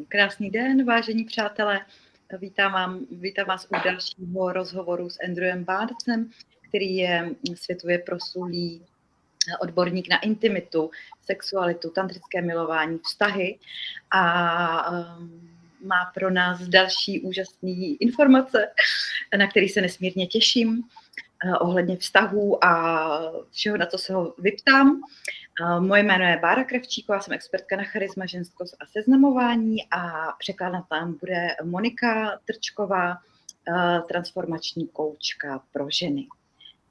Krásný den, vážení přátelé. Vítám vás u dalšího rozhovoru s Andrewem BARNSem, který je světově proslulý odborník na intimitu, sexualitu, tantrické milování, vztahy a má pro nás další úžasné informace, na které se nesmírně těším, ohledně vztahů a všeho, na co se ho vyptám. Moje jméno je Bára Kravčíková, jsem expertka na charisma, ženskost a seznamování a překládat tam bude Monika Trčková, transformační koučka pro ženy.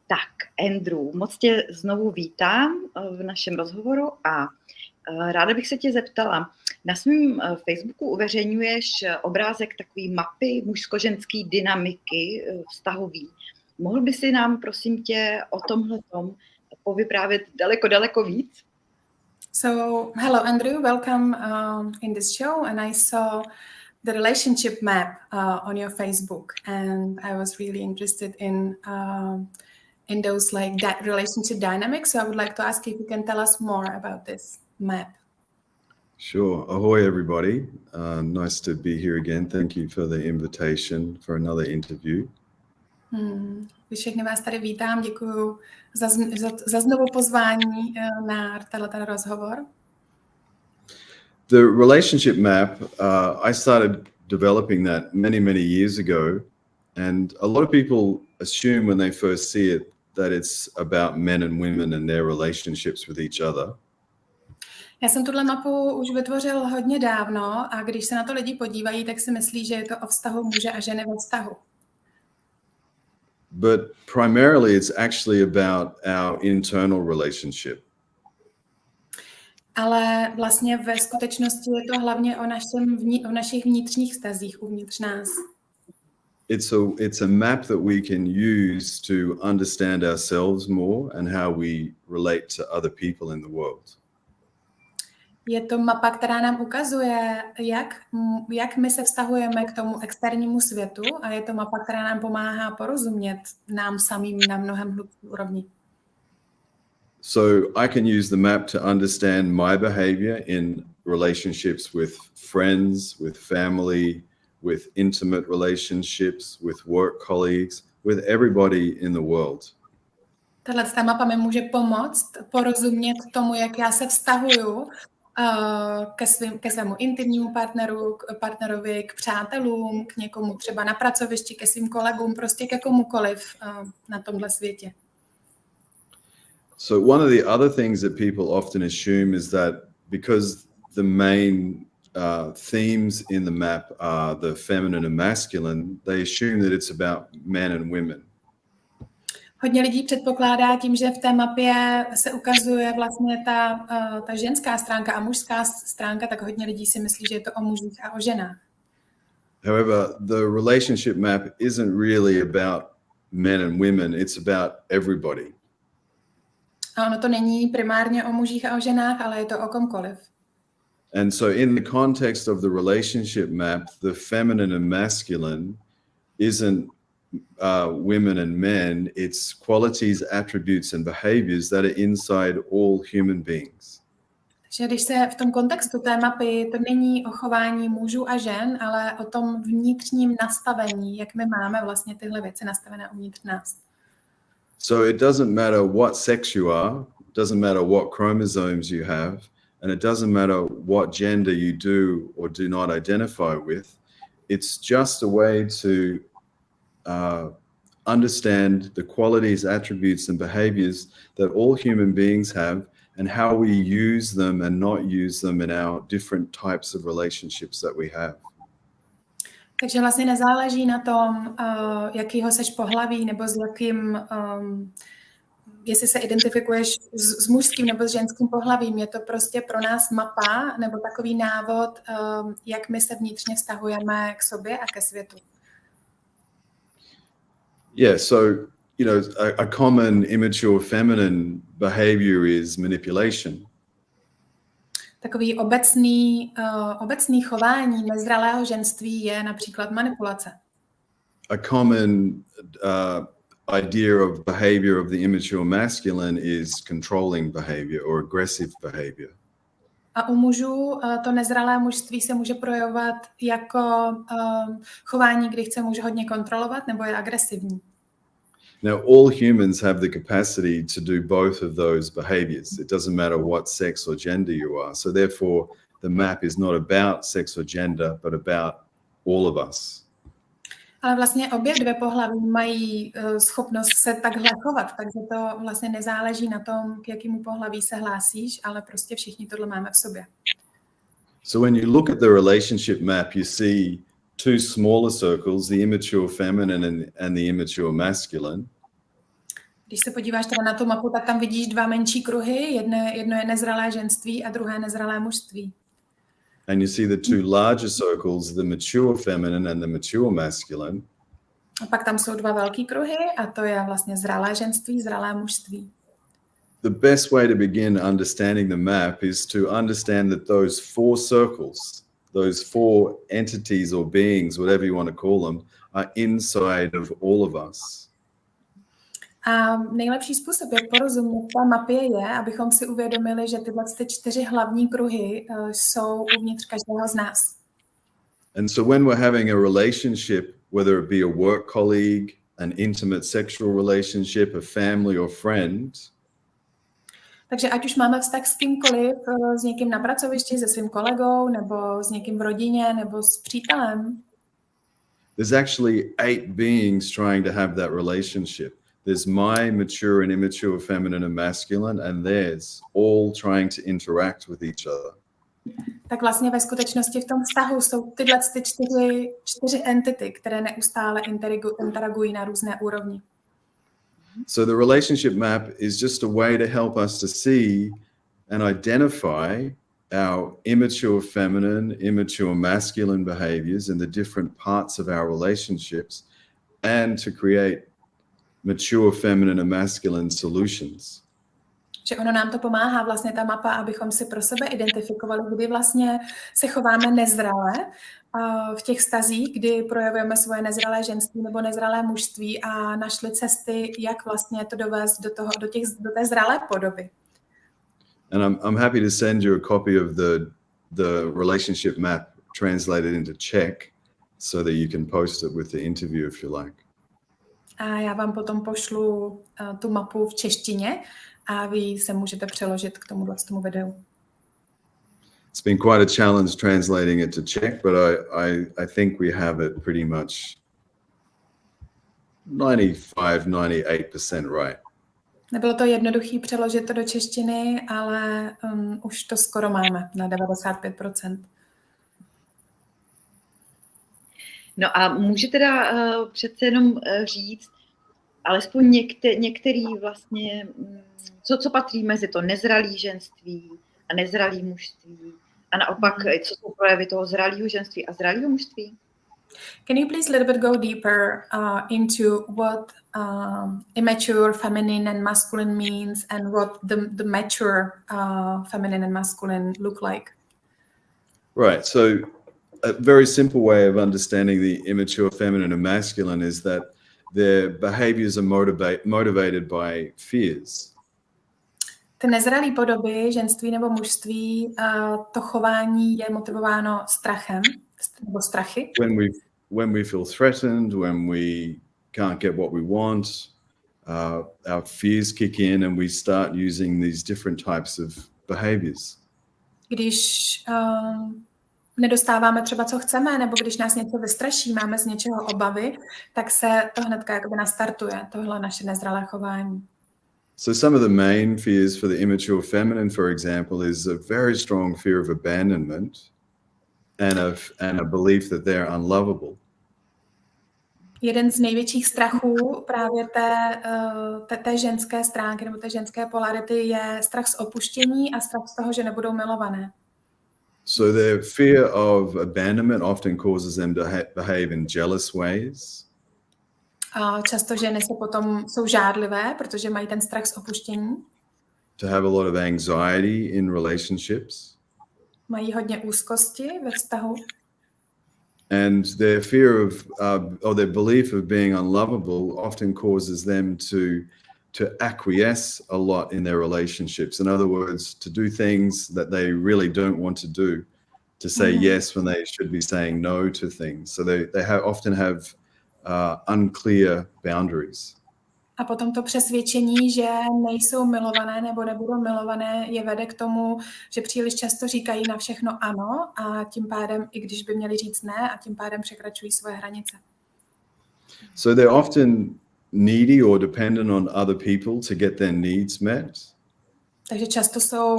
Tak, Andrew, moc tě znovu vítám v našem rozhovoru a ráda bych se tě zeptala. Na svém Facebooku uveřejňuješ obrázek takové mapy mužsko-ženské dynamiky vztahový. Mohl by si nám, prosím tě, o tomhletom povyprávět daleko víc? So, hello Andrew, welcome in this show, and I saw the relationship map on your Facebook, and I was really interested in those like that relationship dynamics. So I would like to ask you if you can tell us more about this map. Sure. Ahoy, everybody. Nice to be here again. Thank you for the invitation for another interview. Všechny vás tady vítám, děkuji za znovu pozvání na tenhle rozhovor. The relationship map, I started developing that many years ago, and a lot of people assume when they first see it that it's about men and women and their relationships with each other. Já jsem tuhle mapu už vytvořil hodně dávno a když se na to lidi podívají, tak si myslí, že je to o vztahu muže a ženy ve vztahu. But primarily it's actually about our internal relationship. Ale vlastně ve skutečnosti je to hlavně o našich vnitřních vztazích uvnitř nás. It's a map that we can use to understand ourselves more and how we relate to other people in the world. Je to mapa, která nám ukazuje, jak my se vztahujeme k tomu externímu světu, a je to mapa, která nám pomáhá porozumět nám samým na mnohem hlubší úrovni. So I can use the map to understand my behavior in relationships with friends, with family, with intimate relationships, with work colleagues, with everybody in the world. Tato mapa mi může pomoct porozumět tomu, jak já se vztahuju ke svému intimnímu partnerovi, k přátelům, k někomu třeba na pracovišti, ke svým kolegům, prostě ke komukoliv na tomhle světě. So one of the other things that people often assume is that because the main themes in the map are the feminine and masculine, they assume that it's about men and women. Hodně lidí předpokládá tím, že v té mapě se ukazuje vlastně ta ženská stránka a mužská stránka, tak hodně lidí si myslí, že je to o mužích a o ženách. However, the relationship map isn't really about men and women, it's about everybody. A ono to není primárně o mužích a o ženách, ale je to o komkoliv. And so in the context of the relationship map, the feminine and masculine isn't women and men, it's qualities, attributes and behaviors that are inside all human beings. Takže když se v tom kontextu té mapy, to není o chování mužů a žen, ale o tom vnitřním nastavení, jak my máme vlastně tyhle věci nastavené uvnitř nás. So it doesn't matter what sex you are, it doesn't matter what chromosomes you have, and it doesn't matter what gender you do or do not identify with. It's just a way to understand the qualities, attributes and behaviors that all human beings have and how we use them and not use them in our different types of relationships that we have. Takže vlastně nezáleží na tom, jakýho seš pohlaví nebo s jakým, jestli se identifikuješ s mužským nebo s ženským pohlavím. Je to prostě pro nás mapa nebo takový návod, jak my se vnitřně vztahujeme k sobě a ke světu. Yeah, so, you know, a common immature feminine behavior is manipulation. Takový obecný chování nezralého ženství je například manipulace. A common idea of behavior of the immature masculine is controlling behavior or aggressive behavior. A u mužů to nezralé mužství se může projevovat jako chování, kdy chce muž hodně kontrolovat nebo je agresivní. Now, all humans have the capacity to do both of those behaviors. It doesn't matter what sex or gender you are. So therefore, the map is not about sex or gender, but about all of us. Ale vlastně obě dvě pohlaví mají schopnost se takhle chovat, takže to vlastně nezáleží na tom, k jakému pohlaví se hlásíš, ale prostě všichni tohle máme v sobě. So when you look at the relationship map, you see two smaller circles, the immature feminine and the immature masculine. Když se podíváš teda na tu mapu, tak tam vidíš dva menší kruhy, jedno je nezralé ženství a druhé nezralé mužství. And you see the two larger circles, the mature feminine and the mature masculine. A pak tam jsou dva velký kruhy a to je vlastně zralé ženství, zralé mužství. The best way to begin understanding the map is to understand that those four circles, those four entities or beings, whatever you want to call them, are inside of all of us. A nejlepší způsob, jak porozumět té mapě, je, abychom si uvědomili, že tyhle ty 4 hlavní kruhy jsou uvnitř každého z nás. And so when we're having a relationship, whether it be a work colleague, an intimate sexual relationship, a family or friend, takže ať už máme vztah s kýmkoliv, s někým na pracovišti, se svým kolegou, nebo s někým v rodině, nebo s přítelem, there's actually 8 beings trying to have that relationship. There's my mature and immature feminine and masculine, and theirs, all trying to interact with each other. Tak vlastně ve skutečnosti v tom vztahu jsou tyhle ty 4 entity, které neustále interagují na různé úrovni. So the relationship map is just a way to help us to see and identify our immature feminine, immature masculine behaviors in the different parts of our relationships, and to create mature feminine and masculine solutions. Že ono nám to pomáhá vlastně ta mapa, abychom si pro sebe identifikovali, kdy vlastně se chováme nezrale v těch vztazích, kdy projevujeme svoje nezralé ženství nebo nezralé mužství a našli cesty, jak vlastně to dovést do té zralé podoby. And I'm happy to send you a copy of the relationship map translated into Czech so that you can post it with the interview if you like. A já vám potom pošlu tu mapu v češtině a vy se můžete přeložit k tomu videu. It's been quite a challenge translating it to Czech, but I think we have it pretty much 95-98% right. Nebylo to jednoduché přeložit to do češtiny, ale už to skoro máme na 95%. No a může teda přece jenom říct, alespoň některý vlastně, co patří mezi to nezralý ženství a nezralý mužství a naopak, co jsou projevy toho zralého ženství a zralého mužství? Can you please a little bit go deeper into what immature feminine and masculine means and what the mature feminine and masculine look like? Right, so a very simple way of understanding the immature feminine and masculine is that their behaviors are motivated by fears. Ty nezralé podoby ženství nebo mužství, to chování je motivováno strachem nebo strachy. When we feel threatened, when we can't get what we want, our fears kick in and we start using these different types of behaviors. Když nedostáváme třeba, co chceme, nebo když nás něco vystraší, máme z něčeho obavy, tak se to hnedka jakoby nastartuje, tohle naše nezralé chování. So some of the main fears for the immature feminine, for example, is a very strong fear of abandonment and a belief that they're unlovable. Jeden z největších strachů právě té ženské stránky nebo té ženské polarity je strach z opuštění a strach z toho, že nebudou milované. So their fear of abandonment often causes them to behave in jealous ways. A často ženy jsou žárlivé, protože mají ten strach z opuštění. To have a lot of anxiety in relationships. Mají hodně úzkosti ve vztahu. And their fear of, or their belief of being unlovable often causes them to to acquiesce a lot in their relationships. In other words, to do things that they really don't want to do, to say yes when they should be saying no to things. So they often have unclear boundaries. A potom to přesvědčení, že nejsou milované nebo nebudou milované, je vede k tomu, že příliš často říkají na všechno ano a tím pádem, i když by měli říct ne, a tím pádem překračují svoje hranice. So they're often needy or dependent on other people to get their needs met. Takže často jsou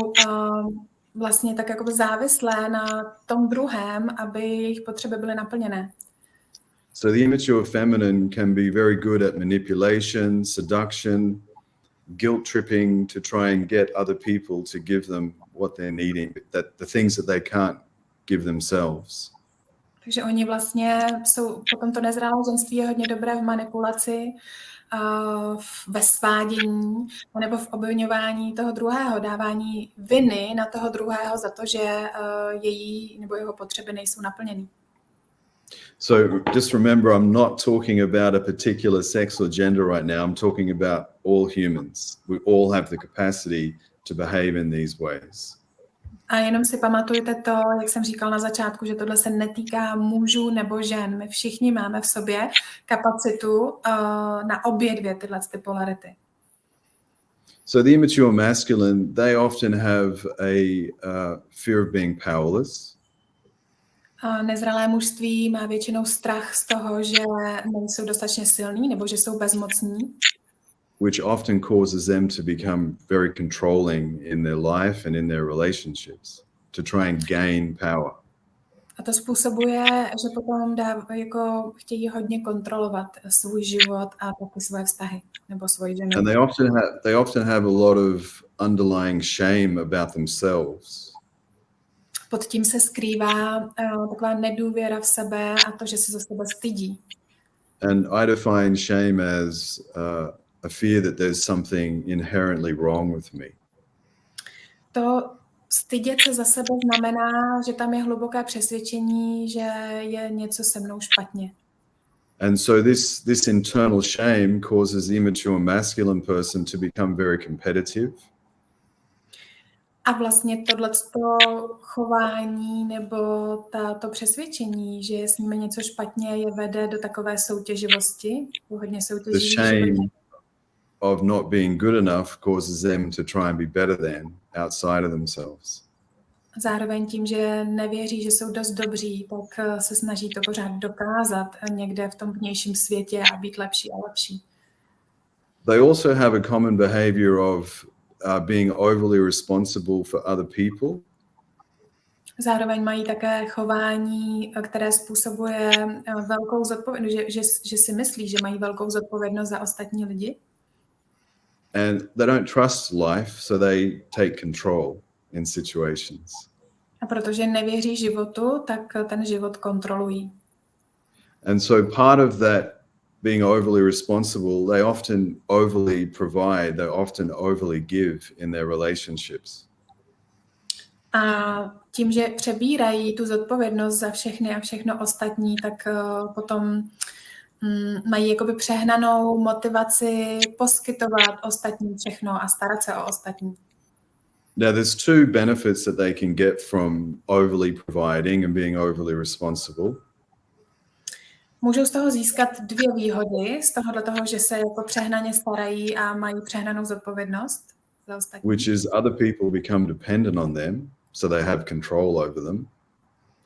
vlastně tak jako závislé na tom druhém, aby jejich potřeby byly naplněné. So the immature feminine can be very good at manipulation, seduction, guilt tripping to try and get other people to give them what they're needing, that the things that they can't give themselves. Takže oni vlastně jsou, potom to nezralé ženství je hodně dobré v manipulaci, ve svádění, nebo v obviňování toho druhého, dávání viny na toho druhého za to, že její nebo jeho potřeby nejsou naplněny. So just remember, I'm not talking about a particular sex or gender right now. I'm talking about all humans. We all have the capacity to behave in these ways. A jenom si pamatujte to, jak jsem říkal na začátku, že tohle se netýká mužů nebo žen. My všichni máme v sobě kapacitu na obě dvě tyhle polarity. So the immature masculine, they often have a fear of being powerless. Nezralé mužství má většinou strach z toho, že nejsou dostatečně silní nebo že jsou bezmocní. Which often causes them to become very controlling in their life and in their relationships, to try and gain power. A to způsobuje, že potom chtějí hodně kontrolovat svůj život a taky svoje vztahy nebo svoji ženu. And they often have a lot of underlying shame about themselves. Pod tím se skrývá taková nedůvěra v sebe a to, že se za sebe stydí. And I define shame as a fear that there's something inherently wrong with me. To stydět se za sebe znamená, že tam je hluboké přesvědčení, že je něco se mnou špatně. And so this internal shame causes the immature masculine person to become very competitive. A vlastně tohleto chování nebo to přesvědčení, že je s nimi něco špatně, je vede do takové soutěživosti, hodně soutěží. The shame of not being good enough causes them to try and be better than outside of themselves. Zároveň tím, že nevěří, že jsou dost dobří, tak se snaží to pořád dokázat někde v tom vnějším světě a být lepší a lepší. They also have a common behavior of being overly responsible for other people. Zároveň mají také chování, které způsobuje velkou zodpovědnost, že si myslí, že mají velkou zodpovědnost za ostatní lidi. And they don't trust life, so they take control in situations. A protože nevěří životu, tak ten život kontrolují. And so part of that being overly responsible, they often overly provide, they often overly give in their relationships. A tím, že přebírají tu zodpovědnost za všechny a všechno ostatní, tak potom mají jakoby přehnanou motivaci poskytovat ostatním všechno a starat se o ostatní. Now there's two benefits that they can get from overly providing and being overly responsible. Můžou z toho získat dvě výhody, z toho, že se jako přehnaně starají a mají přehnanou zodpovědnost za ostatní. Which is other people become dependent on them, so they have control over them.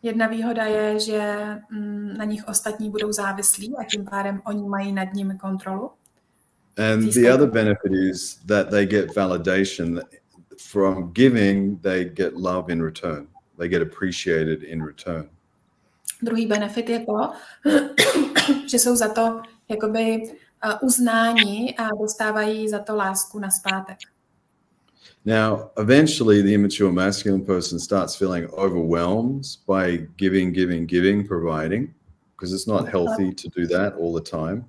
Jedna výhoda je, že na nich ostatní budou závislí a tím pádem oni mají nad nimi kontrolu. And the other benefit is that they get validation from giving, they get love in return. They get appreciated in return. Druhý benefit je to, že jsou za to jakoby uznáni a dostávají za to lásku nazpátek. Now, eventually the immature masculine person starts feeling overwhelmed by giving, providing, because it's not healthy to do that all the time.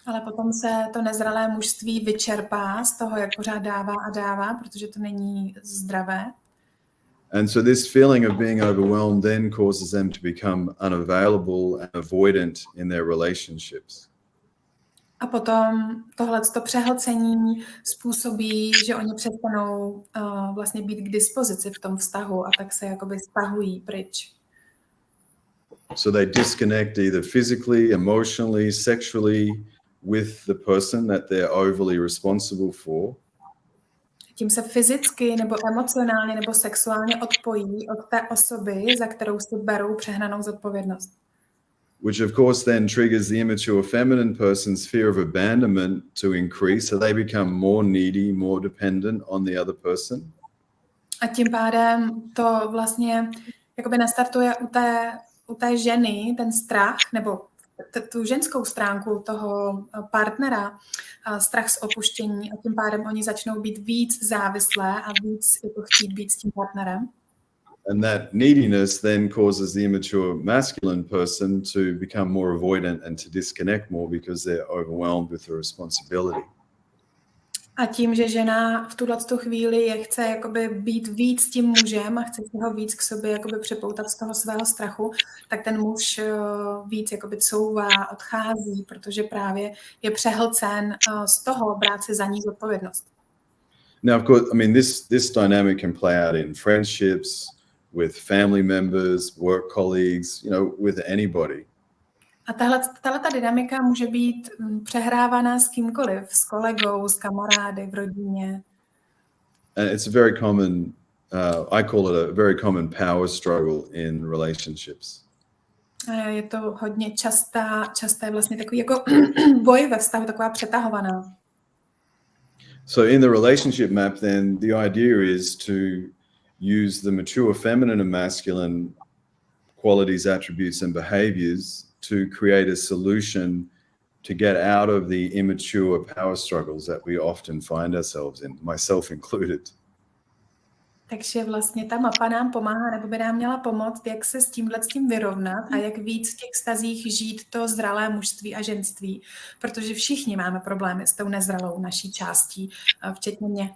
Ale potom se to nezralé mužství vyčerpá z toho, jak pořád dává a dává, protože to není zdravé. And so this feeling of being overwhelmed then causes them to become unavailable and avoidant in their relationships. A potom tohleto přehlcení způsobí, že oni přestanou vlastně být k dispozici v tom vztahu a tak se jakoby stahují pryč. So they disconnect either physically, emotionally, sexually with the person that they're overly responsible for. Tím se fyzicky nebo emocionálně nebo sexuálně odpojí od té osoby, za kterou si berou přehnanou zodpovědnost. Which of course then triggers the immature feminine person's fear of abandonment to increase, so they become more needy, more dependent on the other person. A tím pádem to vlastně jakoby nastartuje u té ženy ten strach, nebo tu ženskou stránku toho partnera, strach z opuštění, a tím pádem oni začnou být víc závislé a víc jako chtít být s tím partnerem. And that neediness then causes the immature masculine person to become more avoidant and to disconnect more because they're overwhelmed with the responsibility. A tím, že žena v tuhletu chvíli chce jakoby být víc tím mužem a chce ho víc k sobě jakoby připoutat z toho svého strachu, tak ten muž víc jakoby couvá, odchází, protože právě je přehlcen z toho brát si za ní zodpovědnost. Now, of course, I mean, this dynamic can play out in friendships, with family members, work colleagues, with anybody. A tahleta dynamika může být přehrávaná s kýmkoliv, s kolegou, s kamarády, v rodině. And it's a very common, I call it a very common power struggle in relationships. A je to hodně časté vlastně takový jako boj ve vztahu, taková přetahovaná. So in the relationship map, then the idea is to use the mature feminine and masculine qualities, attributes, and behaviors to create a solution to get out of the immature power struggles that we often find ourselves in, myself included. Takže vlastně ta mapa nám pomáhá, nebo by nám měla pomoct, jak se s tím vyrovnat a jak víc v těch vztazích žít to zralé mužství a ženství, protože všichni máme problémy s tou nezralou naší částí, včetně mě.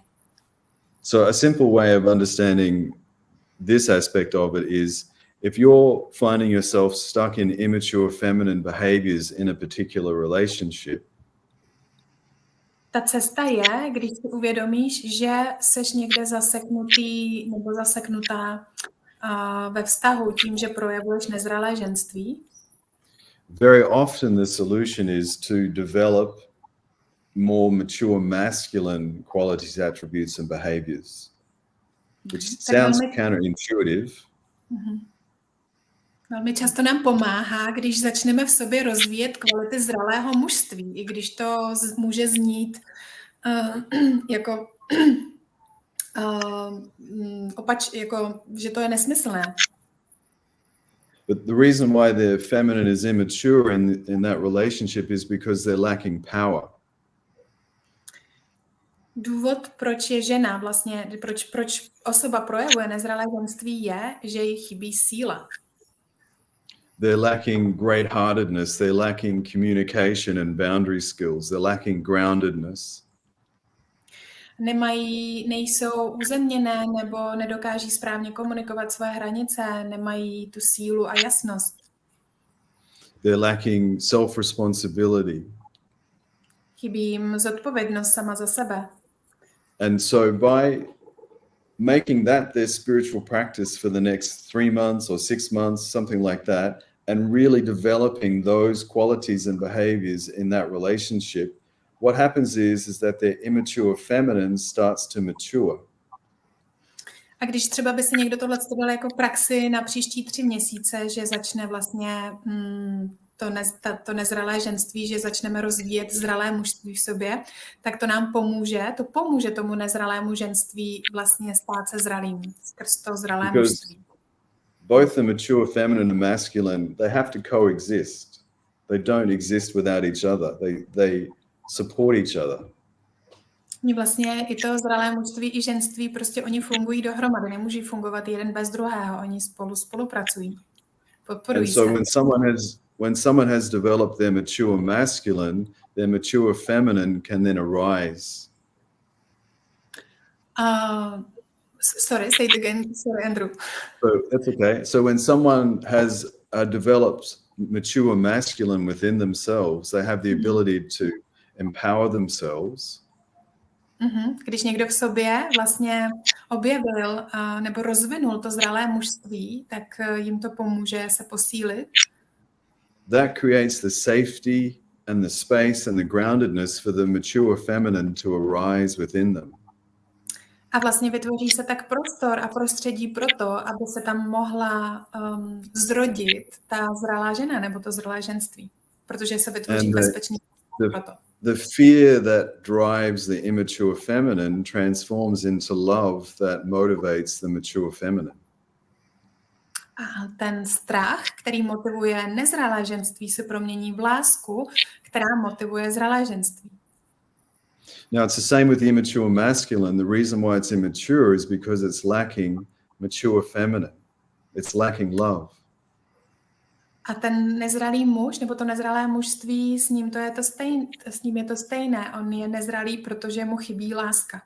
So a simple way of understanding this aspect of it is if you're finding yourself stuck in immature feminine behaviors in a particular relationship, ta cesta je, když si uvědomíš, že seš někde zaseknutý nebo zaseknutá ve vztahu tím, že projevuješ nezralé ženství. Very often the solution is to develop more mature masculine qualities, attributes, and behaviors, which sounds counterintuitive. Velmi často nám pomáhá, když začneme v sobě rozvíjet kvality zralého mužství, i když to může znít jako že to je nesmyslné. But the reason why the feminine is immature in that relationship is because they're lacking power. Důvod, proč je žena vlastně, proč osoba projevuje nezralé ženství, je, že jí chybí síla. They're lacking great-heartedness, they're lacking communication and boundary skills, they're lacking groundedness. Nejsou uzemněné nebo nedokáží správně komunikovat své hranice, nemají tu sílu a jasnost. They're lacking self-responsibility. Chybí jim zodpovědnost sama za sebe. And so by making that their spiritual practice for the next 3 months or 6 months, something like that, and really developing those qualities and behaviors in that relationship, what happens is that their immature feminine starts to mature. A když třeba by si někdo tohle dal jako praxi na příští 3 měsíce, že začne vlastně to nezralé ženství, že začneme rozvíjet zralé mužství v sobě, tak to nám pomůže tomu nezralému ženství vlastně stát se zralým skrz to zralé mužství. Both the mature feminine and masculine, they have to coexist. They don't exist without each other. They support each other. Vlastně i to zralé mužství i ženství, prostě oni fungují dohromady, nemůžou fungovat jeden bez druhého, oni spolupracují, podporují se. When someone has developed their mature masculine, their mature feminine can then arise. Sorry, say it again. Sorry, Andrew. So that's okay. So when someone has developed mature masculine within themselves, they have the ability to empower themselves. Když někdo v sobě vlastně objevil nebo rozvinul to zralé mužství, tak jim to pomůže se posílit. That creates the safety and the space and the groundedness for the mature feminine to arise within them. A vlastně vytvoří se tak prostor a prostředí pro to, aby se tam mohla zrodit ta zralá žena nebo to zralé ženství, protože se vytvoří bezpečný pro to. The fear that drives the immature feminine transforms into love that motivates the mature feminine. A ten strach, který motivuje nezralé ženství, se promění v lásku, která motivuje zralé ženství. Now, it's the same with the immature masculine. The reason why it's immature is because it's lacking mature feminine. It's lacking love. A ten nezralý muž, nebo to nezralé mužství, s ním je to stejné. On je nezralý, protože mu chybí láska.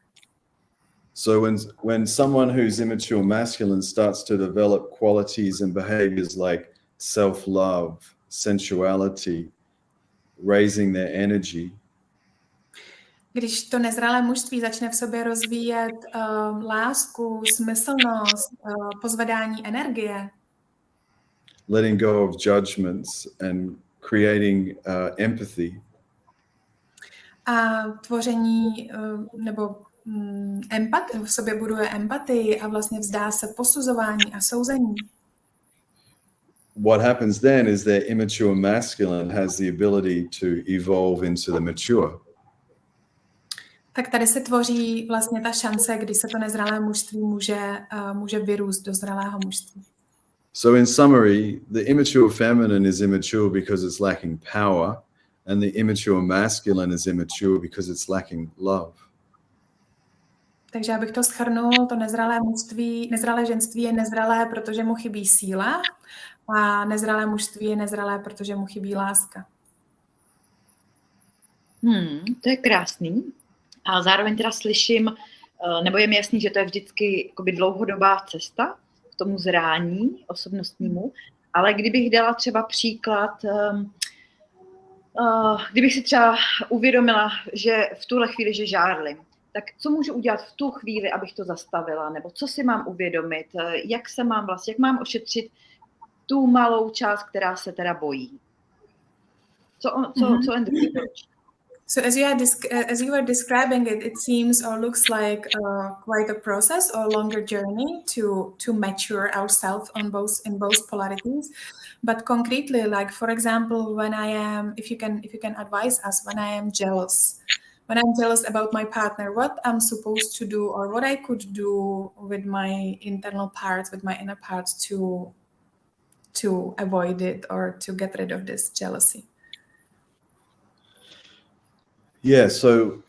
So when someone who's immature masculine starts to develop qualities and behaviors like self-love, sensuality, raising their energy, když to nezralé mužství začne v sobě rozvíjet lásku, smyslnost, pozvedání energie, letting go of judgments and creating empathy, a tvoření nebo v sobě buduje empatii a vlastně vzdá se posuzování a souzení. What happens then is their immature masculine has the ability to evolve into the mature. Tak tady se tvoří vlastně ta šance, kdy se to nezralé mužství může vyrůst do zralého mužství. So in summary, the immature feminine is immature because it's lacking power, and the immature masculine is immature because it's lacking love. Takže abych to shrnul, to nezralé ženství je nezralé, protože mu chybí síla, a nezralé mužství je nezralé, protože mu chybí láska. To je krásný. A zároveň teda slyším, nebo je mi jasný, že to je vždycky jakoby dlouhodobá cesta k tomu zrání osobnostnímu, ale kdybych dala třeba příklad, kdybych si třeba uvědomila, že v tuhle chvíli, že žárlim, tak co můžu udělat v tu chvíli, abych to zastavila, nebo co si mám uvědomit, jak mám ošetřit tu malou část, která se teda bojí. Co Andrew doporučí? So as you are describing it, it seems or looks like quite a process or longer journey to mature ourselves in both polarities. But concretely, like for example, when I am, if you can advise us, when I am jealous about my partner, what I'm supposed to do or what I could do with my internal parts, with my inner parts to avoid it or to get rid of this jealousy. Yeah, so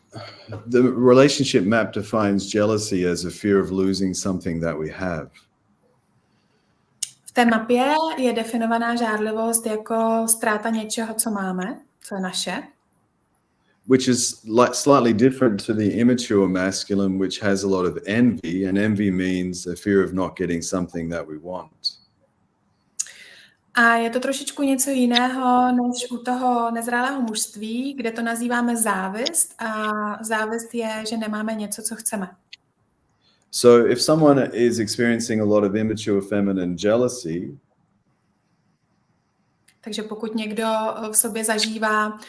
the relationship map defines jealousy as a fear of losing something that we have. V té mapě je definovaná žárlivost jako ztráta něčeho, co máme, co je naše. Which is slightly different to the immature masculine, which has a lot of envy, and envy means a fear of not getting something that we want. A je to trošičku něco jiného než u toho nezralého mužství, kde to nazýváme závist a závist je, že nemáme něco, co chceme. So if someone is experiencing a lot of immature feminine jealousy, takže pokud někdo v sobě zažívá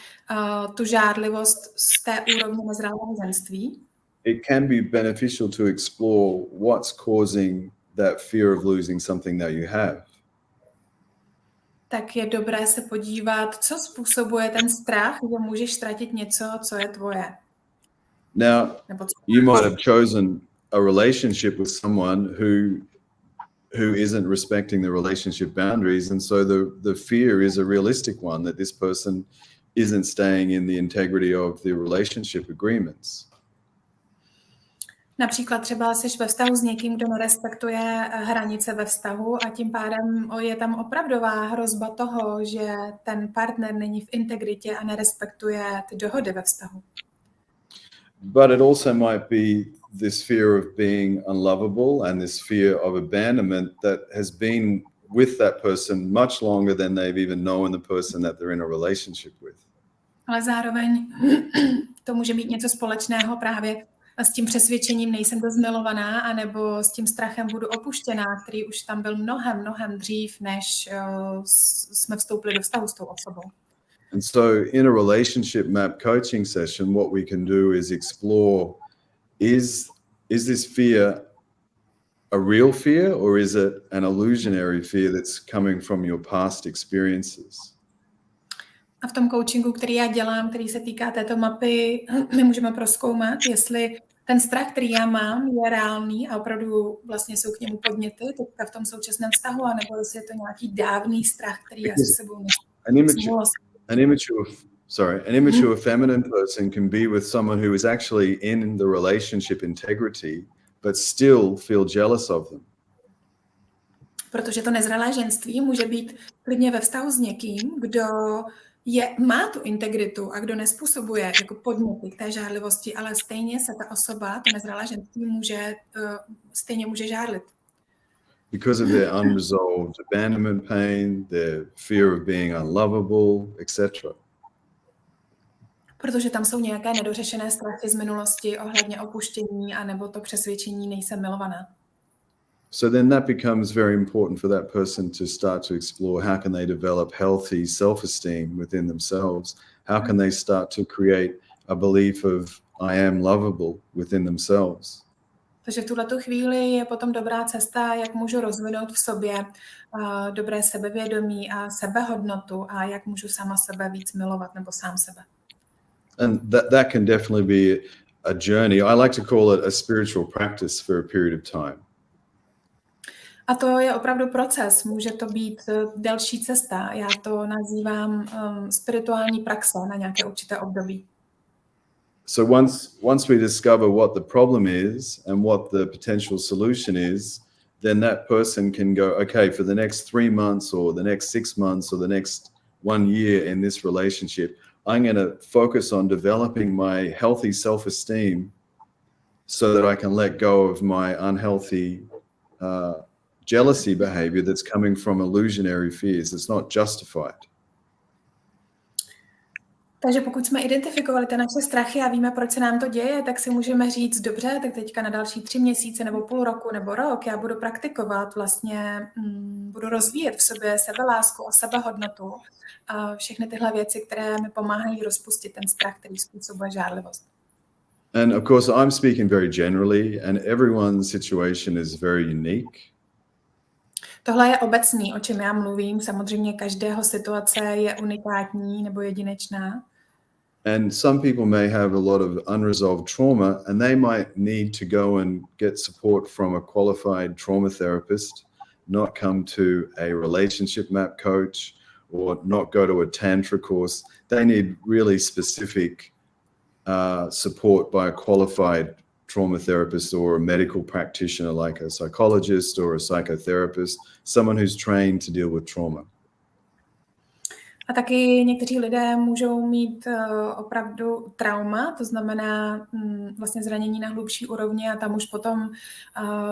tu žárlivost z té úrovně nezralého ženství, it can be beneficial to explore what's causing that fear of losing something that you have. Tak je dobré se podívat, co způsobuje ten strach, že můžeš ztratit něco, co je tvoje. Now, you might have chosen a relationship with someone who isn't respecting the relationship boundaries, and so the fear is a realistic one that this person isn't staying in the integrity of the relationship agreements. Například třeba jsi ve vztahu s někým, kdo nerespektuje hranice ve vztahu a tím pádem je tam opravdová hrozba toho, že ten partner není v integritě a nerespektuje ty dohody ve vztahu. But it also might be this fear of being unlovable and this fear of abandonment that has been with that person much longer than they've even known the person that they're in a relationship with. Ale zároveň to může mít něco společného právě s tím přesvědčením nejsem dost milovaná, anebo s tím strachem budu opuštěná, který už tam byl mnohem dřív, než jsme vstoupili do vztahu s tou osobou. And so in a relationship map coaching session, what we can do is explore, is this fear a real fear, or is it an illusionary fear that's coming from your past experiences? A v tom coachingu, který já dělám, který se týká této mapy, my můžeme prozkoumat, jestli ten strach, který já mám, je reálný a opravdu vlastně jsou k němu podněty teďka v tom současném vztahu, anebo jestli je to nějaký dávný strach, který já se sebou nesmím. An immature feminine person can be with someone who is actually in the relationship integrity, but still feel jealous of them. Protože to nezralé ženství může být klidně ve vztahu s někým, kdo má tu integritu a kdo nespůsobuje jako podněty k té žárlivosti, ale stejně se ta osoba, to nezralé ženství, stejně může žárlit. Because of their unresolved abandonment pain, their fear of being unlovable, etc. Protože tam jsou nějaké nedořešené strachy z minulosti ohledně opuštění anebo to přesvědčení nejsem milovaná. So then that becomes very important for that person to start to explore how can they develop healthy self-esteem within themselves? How can they start to create a belief of I am lovable within themselves? Takže v tuhletu chvíli je potom dobrá cesta, jak můžu rozvinout v sobě dobré sebevědomí a sebehodnotu a jak můžu sama sebe víc milovat nebo sám sebe. And that can definitely be a journey. I like to call it a spiritual practice for a period of time. A to je opravdu proces, může to být delší cesta. Já to nazývám spirituální praxe na nějaké určité období. So once we discover what the problem is and what the potential solution is, then that person can go, okay, for the next 3 months or the next 6 months or the next 1 year in this relationship, I'm going to focus on developing my healthy self-esteem so that I can let go of my unhealthy jealousy behavior that's coming from illusionary fears. It's not justified. Takže pokud jsme identifikovali ty naše strachy a víme, proč se nám to děje, tak si můžeme říct, dobře, tak teďka na další 3 měsíce nebo půl roku nebo rok já budu praktikovat, vlastně budu rozvíjet v sobě sebelásku a sebehodnotu a všechny tyhle věci, které mi pomáhají rozpustit ten strach, který způsobuje žárlivost. And of course, I'm speaking very generally, and everyone's situation is very unique. Tohle je obecný, o čem já mluvím. Samozřejmě každého situace je unikátní nebo jedinečná. And some people may have a lot of unresolved trauma, and they might need to go and get support from a qualified trauma therapist, not come to a relationship map coach, or not go to a tantra course. They need really specific support by a qualified trauma therapist or a medical practitioner like a psychologist or a psychotherapist, someone who's trained to deal with trauma. A taky někteří lidé můžou mít opravdu trauma, to znamená vlastně zranění na hlubší úrovni a tam už potom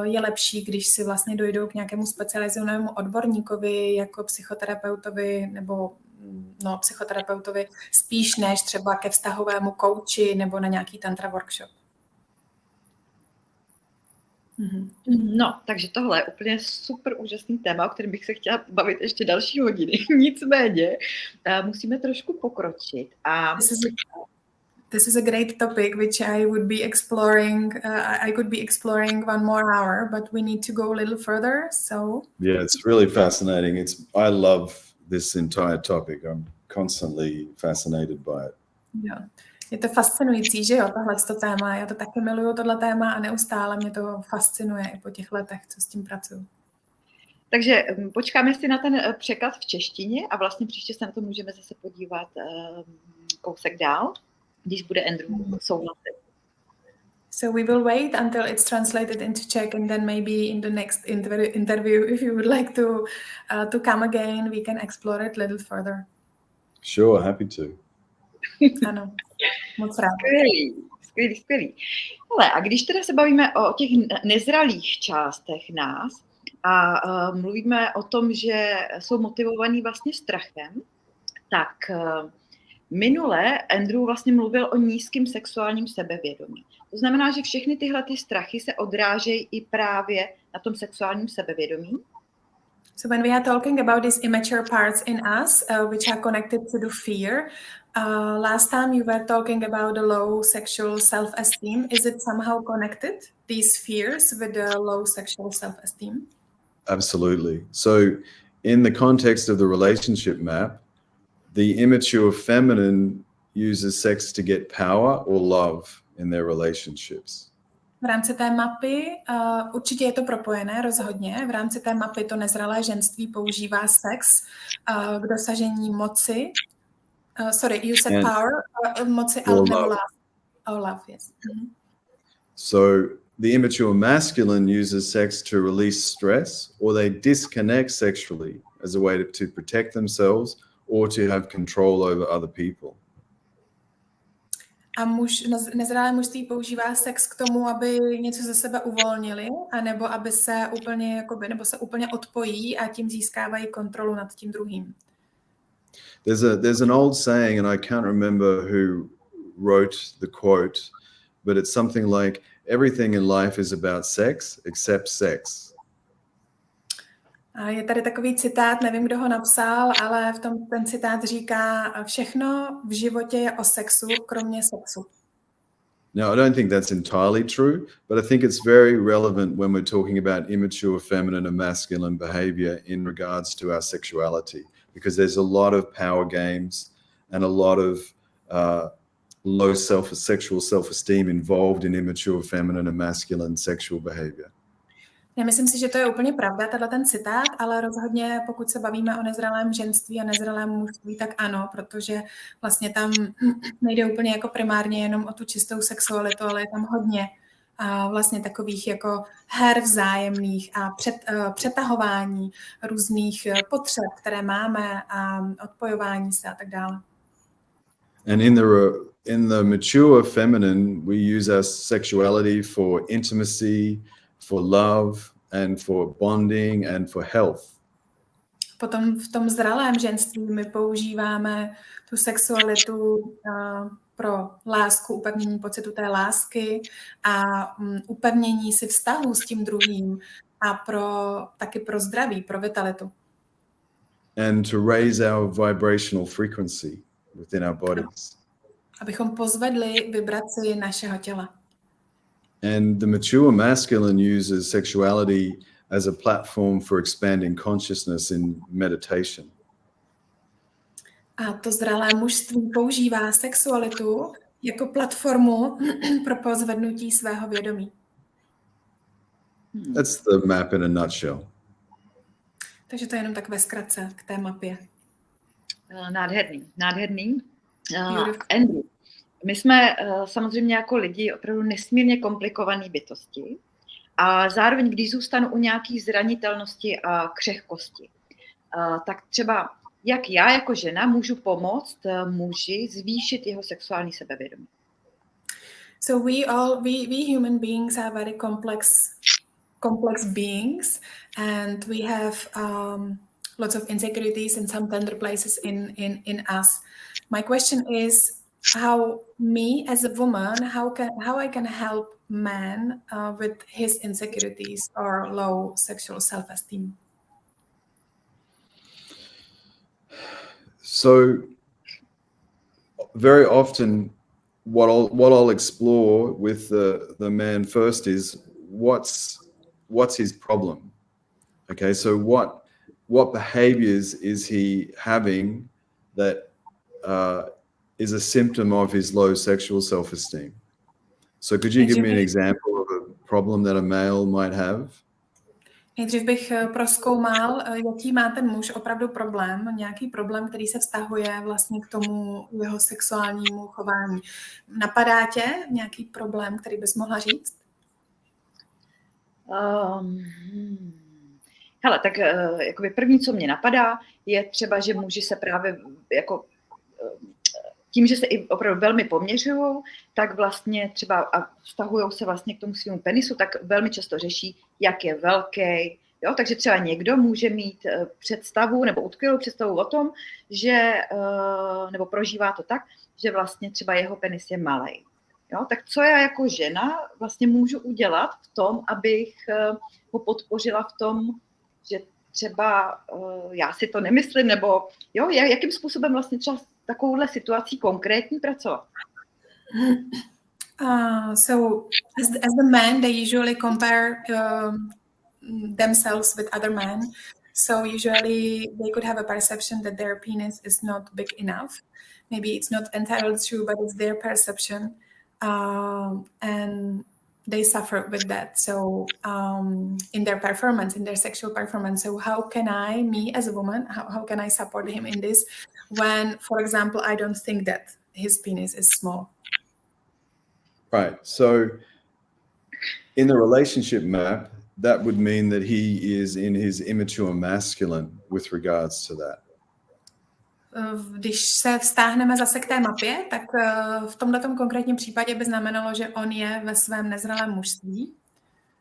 je lepší, když si vlastně dojdou k nějakému specializovanému odborníkovi jako psychoterapeutovi nebo psychoterapeutovi spíš než třeba ke vztahovému kouči nebo na nějaký tantra workshop. No, takže tohle je úplně super úžasný téma, o kterém bych se chtěla bavit ještě další hodiny. Nicméně musíme trošku pokročit. This is a great topic which I would be exploring. I could be exploring 1 more hour, but we need to go a little further. So yeah, it's really fascinating. I love this entire topic. I'm constantly fascinated by it. Yeah. Je to fascinující, že jo, tohleto téma. Já to taky miluju, tohle téma, a neustále mě to fascinuje i po těch letech, co s tím pracuju. Takže počkáme si na ten překlad v češtině a vlastně příště se na to můžeme zase podívat kousek dál, když bude Andrew souhlasit. So we will wait until it's translated into Czech, and then maybe in the next interview, if you would like to come again, we can explore it a little further. Sure, happy to. Ano, moc rád. Skvělý. Ale a když teda se bavíme o těch nezralých částech nás a mluvíme o tom, že jsou motivovaní vlastně strachem, tak Minule Andrew vlastně mluvil o nízkém sexuálním sebevědomí. To znamená, že všechny tyhle ty strachy se odrážejí i právě na tom sexuálním sebevědomí. So when we are talking about these immature parts in us, which are connected to the fear, last time you were talking about the low sexual self-esteem. Is it somehow connected, these fears, with the low sexual self-esteem? Absolutely. So in the context of the relationship map, the immature feminine uses sex to get power or love in their relationships. V rámci té mapy, určitě je to propojené, rozhodně. V rámci té mapy to nezralé ženství používá sex k dosažení moci. Sorry, you said power, moci a nebo love. Oh, love, yes. Mm-hmm. So the immature masculine uses sex to release stress, or they disconnect sexually as a way to protect themselves or to have control over other people. A nezralé mužství používá sex k tomu, aby něco ze sebe uvolnili, anebo aby se úplně, jakoby, nebo se úplně odpojí a tím získávají kontrolu nad tím druhým. There's an old saying, and I can't remember who wrote the quote, but it's something like, everything in life is about sex except sex. A je tady takový citát, nevím, kdo ho napsal, ale ten citát říká, všechno v životě je o sexu, kromě sexu. Now, I don't think that's entirely true, but I think it's very relevant when we're talking about immature feminine and masculine behavior in regards to our sexuality, because there's a lot of power games and a lot of low sexual self-esteem involved in immature feminine and masculine sexual behavior. Nemyslím si, že to je úplně pravda, ten citát, ale rozhodně, pokud se bavíme o nezralém ženství a nezralém mužství, tak ano, protože vlastně tam nejde úplně jako primárně jenom o tu čistou sexualitu, ale je tam hodně vlastně takových jako her vzájemných a přetahování různých potřeb, které máme a odpojování se a tak dále. And in the mature feminine, we use our sexuality for intimacy, for love and for bonding and for health. Potom v tom zralém ženství my používáme tu sexualitu pro lásku, upevnění pocitu té lásky a upevnění si vztahu s tím druhým a taky pro zdraví, pro vitalitu. And to raise our vibrational frequency within our bodies. Abychom pozvedli vibraci našeho těla. And the mature masculine uses sexuality as a platform for expanding consciousness in meditation. A to zralé mužství používá sexualitu jako platformu pro pozvednutí svého vědomí. That's the map in a nutshell. Takže to je jenom tak ve zkratce k té mapě. Nádherný. Andrew, my jsme samozřejmě jako lidi opravdu nesmírně komplikované bytosti a zároveň, když zůstanu u nějaké zranitelnosti a křehkosti, tak třeba jak já jako žena můžu pomoct muži zvýšit jeho sexuální sebevědomí. So we human beings are very complex beings, and we have lots of insecurities and some tender places in us. My question is, how me as a woman, how I can help man with his insecurities or low sexual self-esteem? So very often what I'll explore with the man first is what's his problem. Okay, so what behaviors is he having that is a symptom of his low sexual self-esteem? So could you give me an example of a problem that a male might have? Nejdřív bych prozkoumal, jaký má ten muž opravdu problém, nějaký problém, který se vztahuje vlastně k tomu jeho sexuálnímu chování. Napadá tě nějaký problém, který bys mohla říct? Hele, tak jakoby první, co mě napadá, je třeba, že muži se právě jako tím, že se i opravdu velmi poměřují, tak vlastně třeba a vztahují se vlastně k tomu svému penisu, tak velmi často řeší, jak je velký, Jo? Takže třeba někdo může mít představu nebo utkvělou představu o tom, že, nebo prožívá to tak, že vlastně třeba jeho penis je malej. Jo? Tak co já jako žena vlastně můžu udělat v tom, abych ho podpořila v tom, že třeba já si to nemyslím, nebo jo, jakým způsobem vlastně třeba s takovouhle situací konkrétní pracovat? So as the men, they usually compare themselves with other men. So usually they could have a perception that their penis is not big enough. Maybe it's not entirely true, but it's their perception. And they suffer with that. So in their performance, in their sexual performance. So how can I, me as a woman, how can I support him in this when, for example, I don't think that his penis is small? Right. So in the relationship map, that would mean that he is in his immature masculine with regards to that. Když se vztáhneme zase k té mapě, tak v tomto konkrétním případě by znamenalo, že on je ve svém nezralém mužství.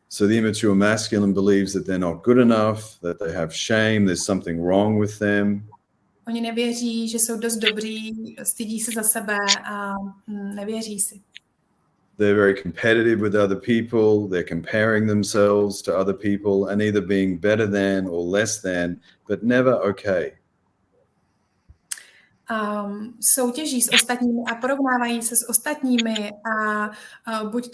So the immature masculine believes that they're not good enough, that they have shame, there's something wrong with them. Oni nevěří, že jsou dost dobří, stydí se za sebe a nevěří si. They're very competitive with other people. They're comparing themselves to other people and either being better than or less than, but never okay. Soutěží s ostatními a porovnávají se s ostatními a buď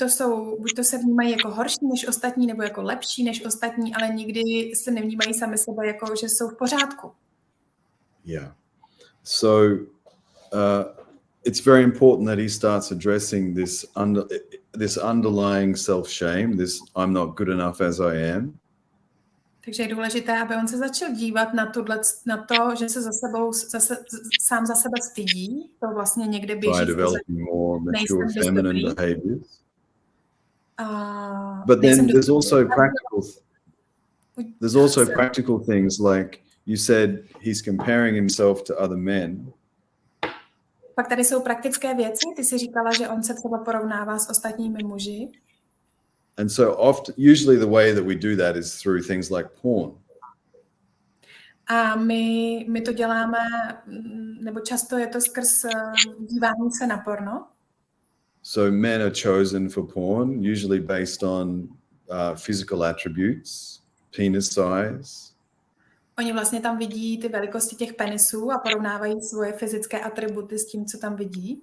to se vnímají jako horší než ostatní nebo jako lepší než ostatní, ale nikdy se nevnímají sami sebe jako, že jsou v pořádku. Yeah. So it's very important that he starts addressing this underlying self-shame, this I'm not good enough as I am. Takže je důležité, aby on se začal dívat na to, že se sám za sebe stydí. To vlastně někde běží. By developing more mature feminine behaviors. But then there's also practical things like you said he's comparing himself to other men. Pak tady jsou praktické věci. Ty jsi říkala, že on se třeba porovnává s ostatními muži. And so usually the way that we do that is through things like porn. A my to děláme, nebo často je to skrz dívání se na porno. So men are chosen for porn, usually based on physical attributes, penis size. Oni vlastně tam vidí ty velikosti těch penisů a porovnávají svoje fyzické atributy s tím, co tam vidí.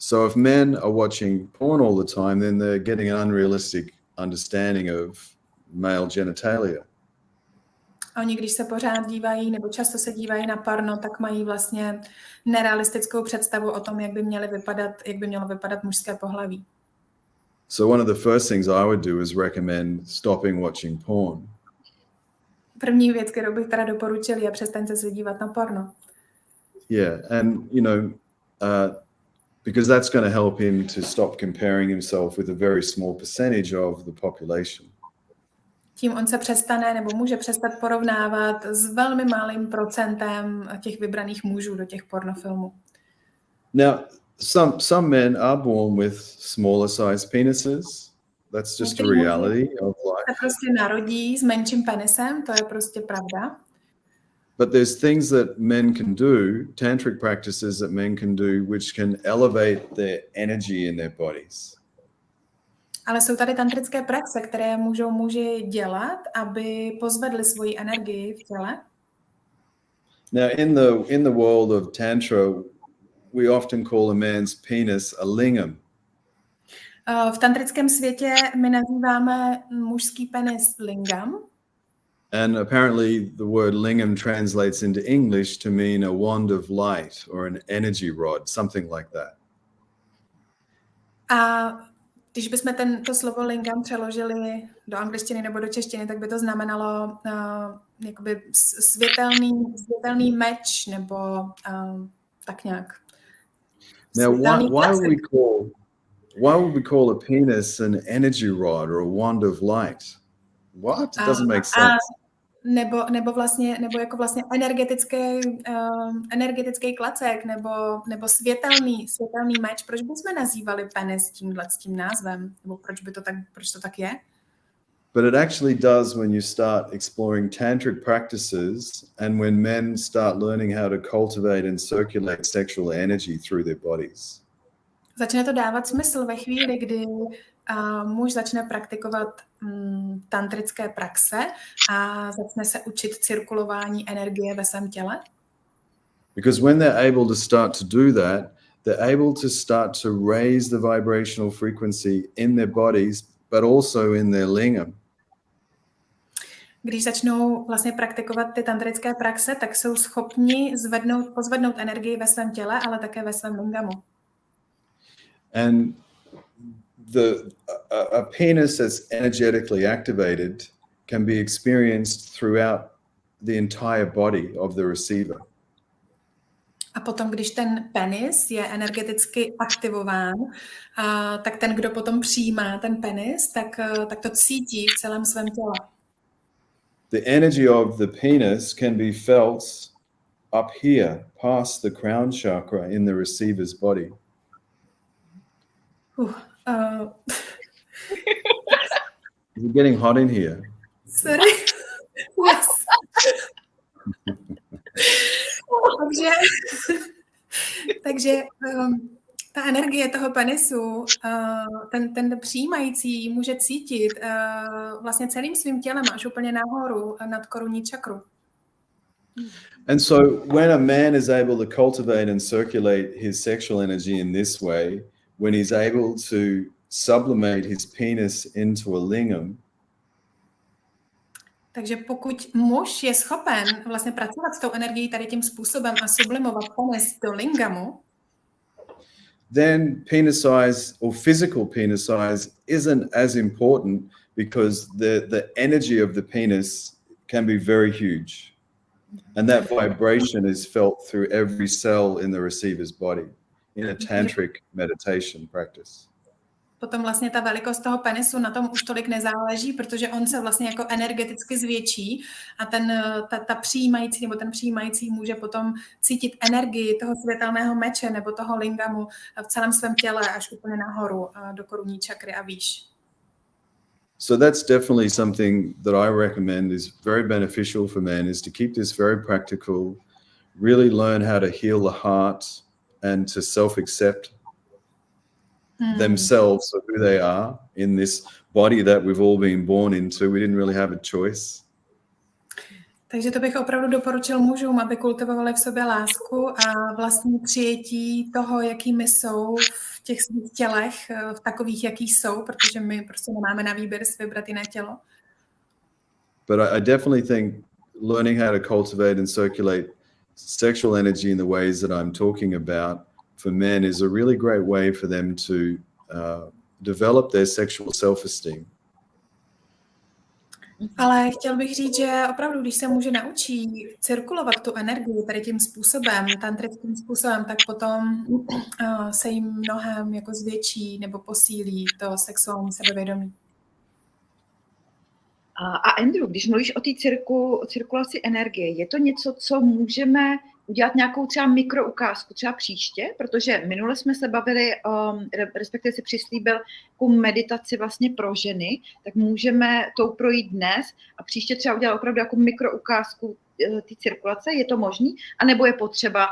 So if men are watching porn all the time, then they're getting an unrealistic understanding of male genitalia. A oni, když se pořád dívají, nebo často se dívají na porno, tak mají vlastně nerealistickou představu o tom, jak by mělo vypadat mužské pohlaví. So one of the first things I would do is recommend stopping watching porn. První věc, kterou bych teda doporučil, je přestaňte se dívat na porno. Yeah, and because that's going to help him to stop comparing himself with a very small percentage of the population. Tím on se přestane nebo může přestat porovnávat s velmi malým procentem těch vybraných mužů do těch pornofilmů. Now, some men are born with smaller size penises. That's just a reality of life. Se prostě narodí s menším penisem, to je prostě pravda. But there's things that men can do, tantric practices that men can do, which can elevate their energy in their bodies. Ale jsou tady tantrické praxe, které můžou muži dělat, aby pozvedli svoji energii v těle. Now, in the world of tantra, we often call a man's penis a lingam. V tantrickém světě my nazýváme mužský penis lingam. And apparently the word lingam translates into English to mean a wand of light or an energy rod, something like that. A když bychom to slovo lingam přeložili do angličtiny nebo do češtiny, tak by to znamenalo jakoby světelný meč nebo tak nějak. Now, why would we call a penis an energy rod or a wand of light? What? It doesn't make sense. Nebo jako vlastně energetický klacek nebo světelný meč. Proč bychom nazývali penis s tím názvem? Nebo proč to tak je? But it actually does when you start exploring tantric practices and when men start learning how to cultivate and circulate sexual energy through their bodies. Začne to dávat smysl ve chvíli, kdy muž začne praktikovat tantrické praxe a začne se učit cirkulování energie ve svém těle. Because when they're able to start to do that, they're able to start to raise the vibrational frequency in their bodies, but also in their lingam. Když začnou vlastně praktikovat ty tantrické praxe, tak jsou schopni pozvednout energii ve svém těle, ale také ve svém lingamu. And a penis that's energetically activated can be experienced throughout the entire body of the receiver. A potom, když ten penis je energeticky aktivován, tak ten, kdo potom přijímá ten penis, tak to cítí v celém svém těle. The energy of the penis can be felt up here, past the crown chakra in the receiver's body. Is it getting hot in here? Sorry. Yes. takže ta energie toho penisu, ten přijímající může cítit vlastně celým svým tělem až úplně nahoru nad korunní čakru. And so when a man is able to cultivate and circulate his sexual energy in this way, when he's able to sublimate his penis into a lingam, takže pokud muž je schopen vlastně pracovat s tou energií tady tím způsobem a sublimovat penis do lingamu, then penis size or physical penis size isn't as important because the energy of the penis can be very huge. And that vibration is felt through every cell in the receiver's body in a tantric meditation practice. Potom vlastně ta velikost toho penisu na tom už tolik nezáleží, protože on se vlastně jako energeticky zvětší a ta přijímající nebo ten přijímající může potom cítit energii toho světelného meče nebo toho lingamu v celém svém těle až úplně nahoru do korunní čakry a výš. So that's definitely something that I recommend is very beneficial for men, is to keep this very practical, really learn how to heal the heart and to self-accept themselves or who they are in this body that we've all been born into. We didn't really have a choice. Takže to bych opravdu doporučil mužům, aby kultivovali v sobě lásku a vlastní přijetí toho, jakými jsou v těch svých tělech, v takových, jaký jsou, protože my prostě nemáme na výběr si vybrat jiné tělo. But I definitely think learning how to cultivate and circulate sexual energy in the ways that I'm talking about for men is a really great way for them to develop their sexual self-esteem. Ale chtěl bych říct, že opravdu, když se muže naučí cirkulovat tu energii tady tím způsobem, tantrickým způsobem, tak potom se jim mnohem jako zvětší nebo posílí to sexuální sebevědomí. A Andrew, když mluvíš o té cirkulaci energie, je to něco, co můžeme udělat nějakou třeba mikroukázku třeba příště, protože minule jsme se bavili, respektive si přislíbil jako meditaci vlastně pro ženy, tak můžeme tou projít dnes a příště třeba udělat opravdu jako mikroukázku té cirkulace, je to možný? A nebo je potřeba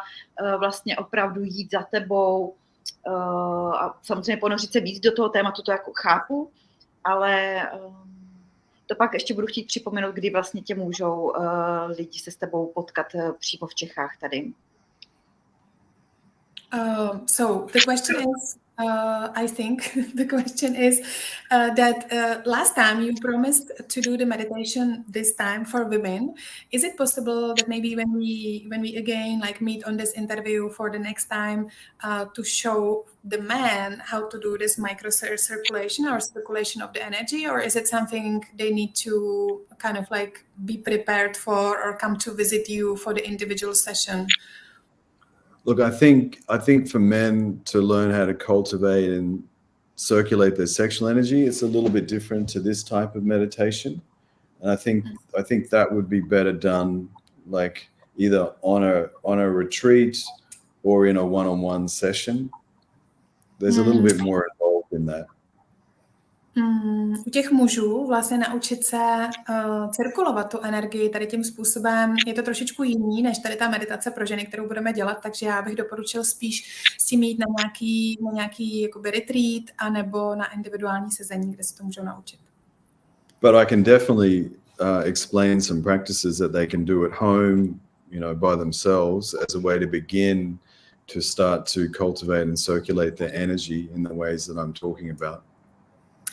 vlastně opravdu jít za tebou a samozřejmě ponořit se víc do toho tématu, to jako chápu, ale to pak ještě budu chtít připomenout, kdy vlastně tě můžou lidi se s tebou potkat přímo v Čechách tady. So the question is, I think the question is that last time you promised to do the meditation this time for women. Is it possible that maybe when we again like meet on this interview for the next time to show the men how to do this microcirculation or circulation of the energy, or is it something they need to kind of like be prepared for or come to visit you for the individual session? Look, I think for men to learn how to cultivate and circulate their sexual energy, it's a little bit different to this type of meditation. And I think that would be better done like either on a retreat or in a one-on-one session. There's a little bit more involved in that. U těch mužů vlastně naučit se cirkulovat tu energii tady tím způsobem je to trošičku jiný, než tady ta meditace pro ženy, kterou budeme dělat, takže já bych doporučil spíš s tím jít na nějaký jakoby retreat anebo na individuální sezení, kde se to můžou naučit. But I can definitely explain some practices that they can do at home, you know, by themselves as a way to begin to start to cultivate and circulate their energy in the ways that I'm talking about.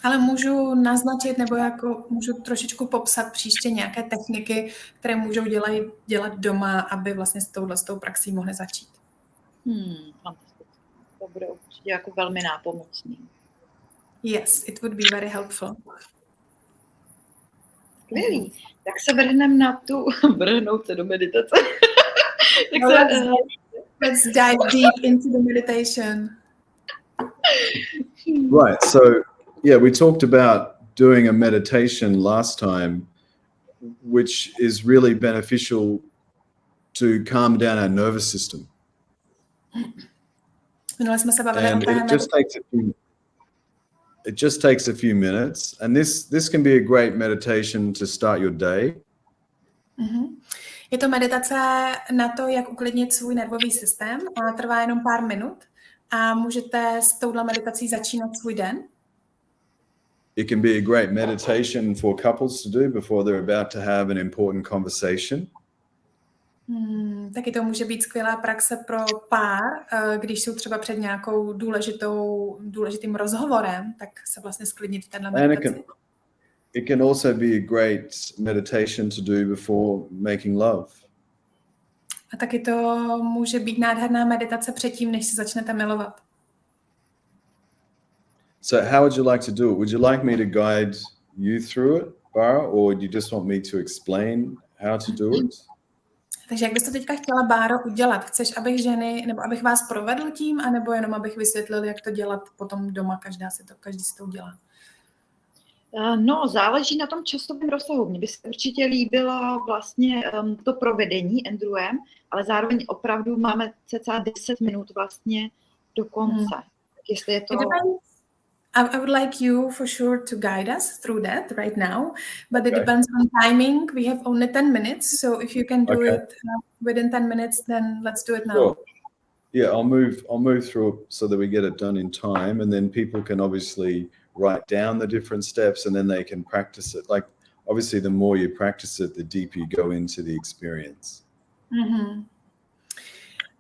Ale můžu naznačit nebo jako můžu trošičku popsat příště nějaké techniky, které můžou dělat doma, aby vlastně s tou praxí mohli začít. Fantastické. To bude určitě jako velmi nápomocný. Yes, it would be very helpful. Skvělý. Tak se vrhnout se do meditace. Let's dive deep into the meditation. Right, so yeah, we talked about doing a meditation last time, which is really beneficial to calm down our nervous system. And it just takes a few minutes, and this can be a great meditation to start your day. Je to meditace na to, jak uklidnit svůj nervový systém a trvá jenom pár minut a můžete s touhle meditací začínat svůj den. It can be a great meditation for couples to do before they're about to have an important conversation. Taky to může být skvělá praxe pro pár, když jsou třeba před nějakou důležitým rozhovorem, tak se vlastně sklidnit v téhle meditaci. It can also be a great meditation to do before making love. A taky to může být nádherná meditace předtím, než se začnete milovat. So how would you like to do it? Would you like me to guide you through it, Bara, or do you just want me to explain how to do it? Takže jak bys to teďka chtěla, Báro, udělat? Chceš, abych vás provedl tím, anebo jenom abych vysvětlil, jak to dělat potom doma, každý si to udělá? No, záleží na tom časovém rozsahu. Mně by se určitě líbilo vlastně to provedení Andrewem, ale zároveň opravdu máme cca 10 minut vlastně do konce. Tak jestli je to... I would like you for sure to guide us through that right now, but it depends on timing. We have only 10 minutes, so if you can do it within 10 minutes, then let's do it now. Sure. Yeah, I'll move through it so that we get it done in time, and then people can obviously write down the different steps, and then they can practice it. Like, obviously, the more you practice it, the deeper you go into the experience.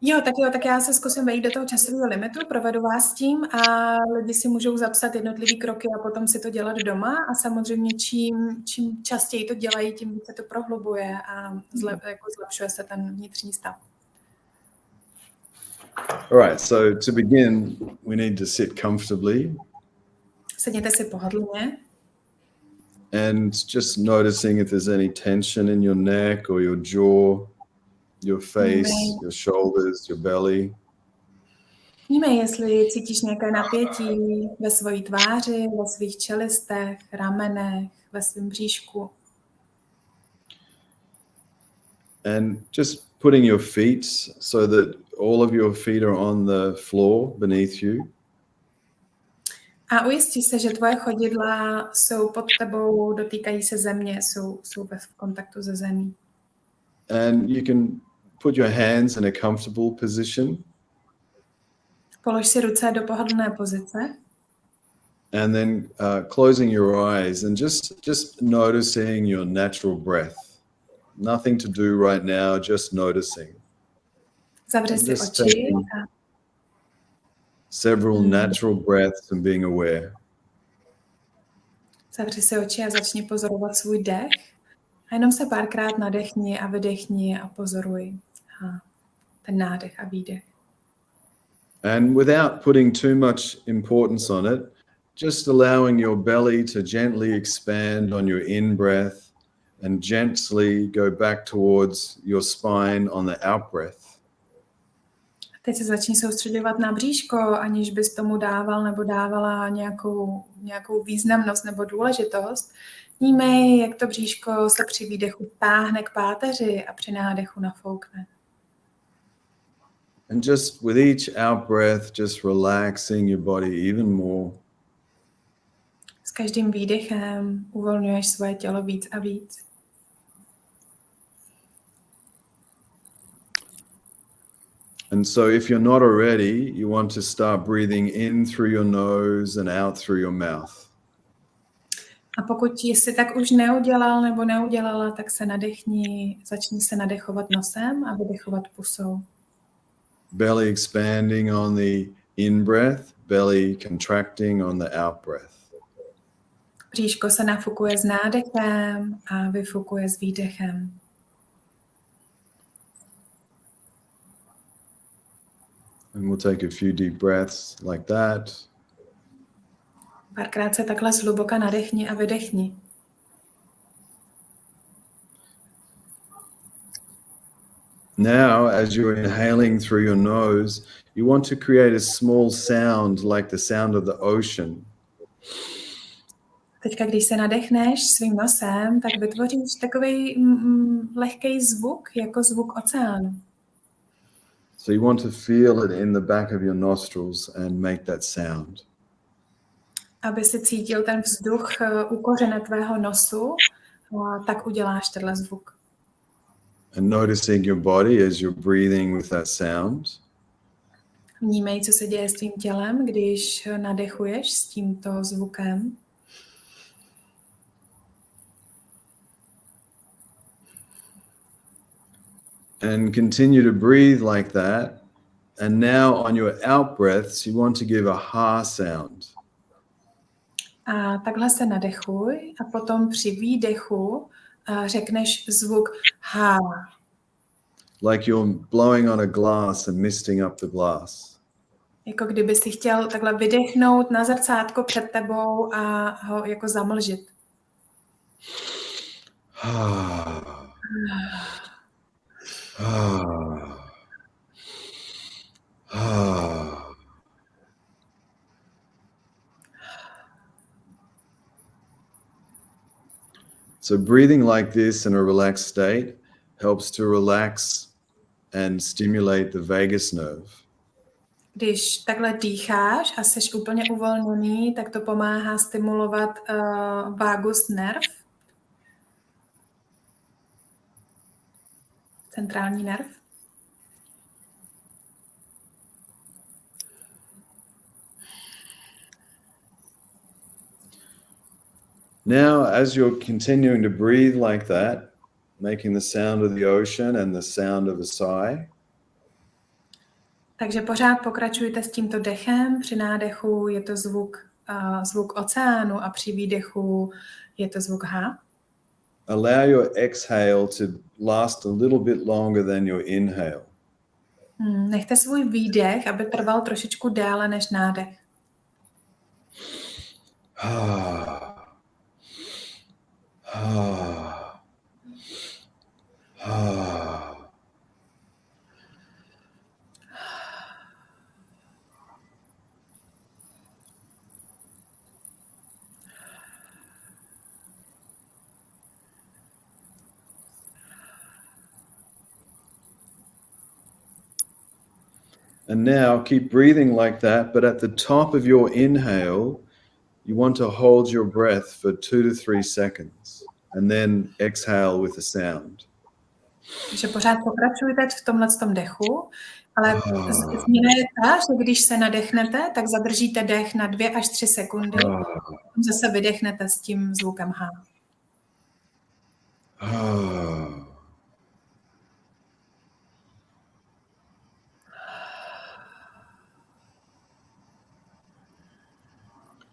Jo, tak já se zkusím vejít do toho časového limitu, provedu vás tím a lidi si můžou zapsat jednotlivý kroky a potom si to dělat doma a samozřejmě čím častěji to dělají, tím více to prohlubuje a zlepšuje se ten vnitřní stav. All right, so to begin, we need to sit comfortably. Sedněte si pohodlně. And just noticing if there's any tension in your neck or your jaw, your face, your shoulders, your belly. Vnímej, jestli cítíš nějaké napětí ve své tváři, ve svých čelistech, ramenech, ve svém bříšku. And just putting your feet so that all of your feet are on the floor beneath you. A ujistí se, že tvoje chodidla jsou pod tebou, dotýkají se země, jsou v kontaktu se zemí. And you can put your hands in a comfortable position. Polož si ruce do pohodlné pozice. And then closing your eyes and just noticing your natural breath. Nothing to do right now, just noticing. Zavři si oči. Several natural breaths and being aware. Zavři si oči a začni pozorovat svůj dech. A jenom se párkrát nadechni a vydechni a pozoruj ten nádech a výdech. And without putting too much importance on it, just allowing your belly to gently expand on your in-breath and gently go back towards your spine on the out-breath. Teď se začni soustředovat na bříško, aniž bys tomu dával nebo dávala nějakou významnost nebo důležitost. Vnímej, jak to bříško se při výdechu táhne k páteři a při nádechu nafoukne. And just with each out breath, just relaxing your body even more. S každým výdechem uvolňuješ svoje tělo víc a víc. And so if you're not already, you want to start breathing in through your nose and out through your mouth. A pokud jsi tak už neudělal nebo neudělala, tak se začni se nadechovat nosem a vydechovat pusou. Belly expanding on the in-breath, belly contracting on the out-breath. Bříško se nafukuje s nádechem a vyfukuje s výdechem. And we'll take a few deep breaths like that. Párkrát se takhle zhluboka nadechni a vydechni. Now, as you're inhaling through your nose, you want to create a small sound like the sound of the ocean. Teďka, když se nadechneš svým nosem, tak vytvoříš takový lehký zvuk, jako zvuk oceánu. So you want to feel it in the back of your nostrils and make that sound. Aby si cítil ten vzduch u kořene tvého nosu, tak uděláš tenhle zvuk. And noticing your body as you're breathing with that sound. Vnímej, co se děje s tvým tělem, když nadechuješ s tímto zvukem. And continue to breathe like that. And now on your out breaths, you want to give a ha sound. A takhle se nadechuj a potom při výdechu řekneš zvuk ha. Like you're blowing on a glass and misting up the glass. Jako kdyby si chtěl takhle vydechnout na zrcátko před tebou a ho jako zamlžit. So breathing like this in a relaxed state helps to relax and stimulate the vagus nerve. Když takhle dýcháš a jsi úplně uvolněný, tak to pomáhá stimulovat vagus nerv, centrální nerv. Now, as you're continuing to breathe like that, making the sound of the ocean and the sound of a sigh. Takže pořád pokračujte s tímto dechem. Při nádechu je to zvuk oceánu a při výdechu je to zvuk ha. Allow your exhale to last a little bit longer than your inhale. Nechte svůj výdech, aby trval trošičku déle než nádech. And now keep breathing like that, but at the top of your inhale, you want to hold your breath for 2 to 3 seconds and then exhale with a sound. Takže pořád pokračujte v tomhletom dechu, ale změna je ta, že když se nadechnete, tak zadržíte dech na 2 až 3 sekundy. Zase vydechnete s tím zvukem ha.